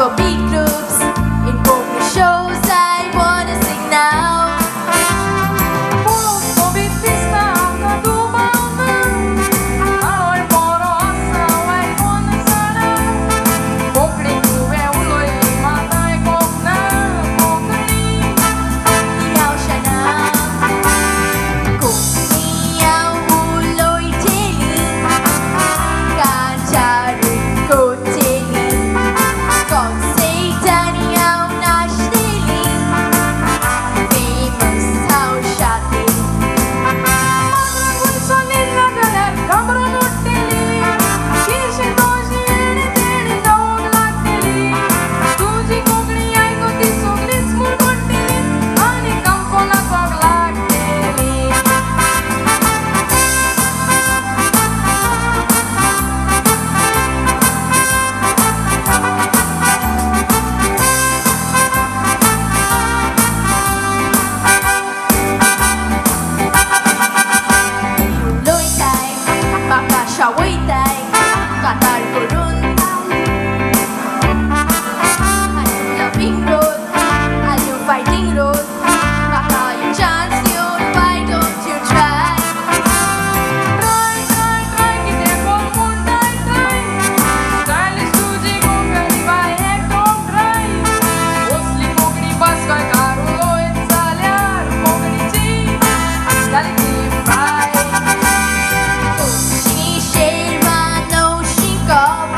for beat groups. In poker shows I wanna sing now. Popovi pista dumałby, ale porosła łajbony sana. Pokry kuwe uloy mataj kokna pokry. Iyaw siya na. Kung iyaw ulo'y tiling, kacharin ko tiling. Kung Satan iyaw nash tiling, famous house shouting. Madragun solilla galer kamra nuttili. Kishi doshi ene tene dog lattili. Tuji kokni aiko ti soglis murgottili. Ani kampona sog lattili. Ulo'y tay, baka siya'y tay, katal ko ron. Anong labing road, anong fighting road, baka yung chance yun, why don't you try? Try, try, try, kite kong munday try. Stylish tuji kong gariba ek kong try. Osli kokni bas kay karulo et salyar kokni chi. Gali chi fry. She sherwa no shingkop,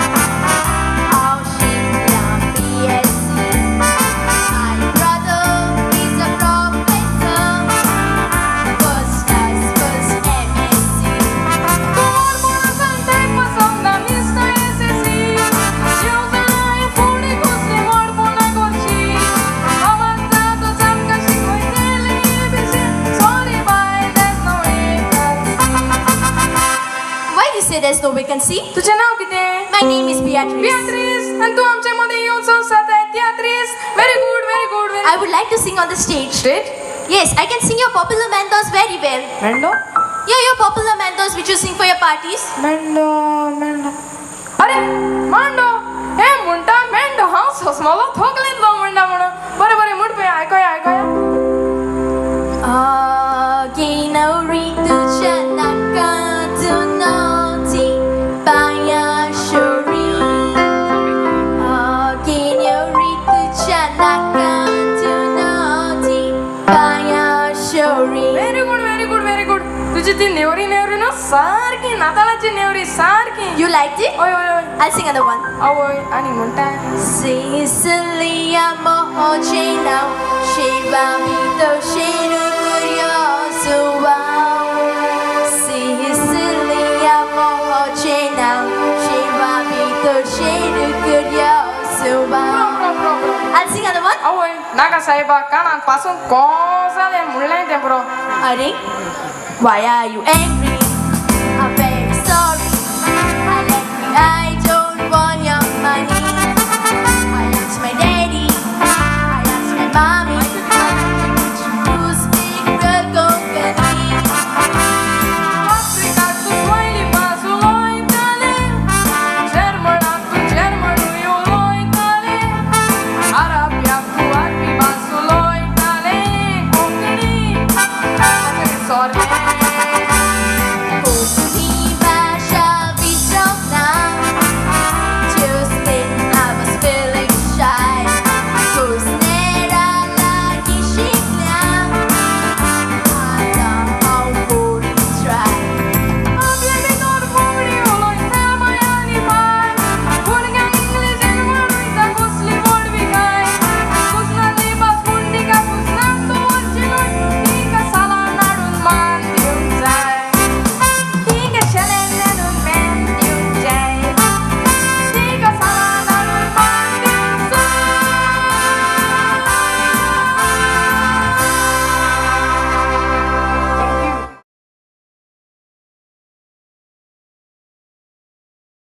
how shinglang BSc. My brother is a professor, first class, first MSc. Kumar mona santay pasang na miss na SSC. Siyaw sa ay funi kusli mor mona gorchi. Avanzado sam kashi koi tele ibishi. Sorry bye, there's no vacancy. Why do you say there's no vacancy? तुझे नाव किती? My name is Beatrice. Beatrice. आणि तू आमच्यामध्ये येऊन संसार आहे Beatrice. Very good, very good, very I would like to sing on the stage. Straight? Yes, I can sing your popular mandos very well. Mendo? Yeah, your popular mandos which you sing for your parties. Mendo. अरे मांडो हे मुंडा मेंडो हां सोस्मलो थोकले दो मुंडा म्हणून बरे मुड पे ऐकूया Ginori tu chanaka tu naughty baya shori. Ginori tu chanaka tu naughty baya shori. very good तुझी ती नेवरी ना सारखी नाताळाची नेवरी सारखी You liked it? ओय I'll sing another one. ओय आणि म्हणता Sicilia mohoche now, Shiva mito shiru kuryosu wow. Sicilia mohoche now, Shiva mito shiru kuryosu wow. I'll sing another one. ओय नागा साहेबा कानापासून कोजाले मुळले ते bro Are, why are you angry?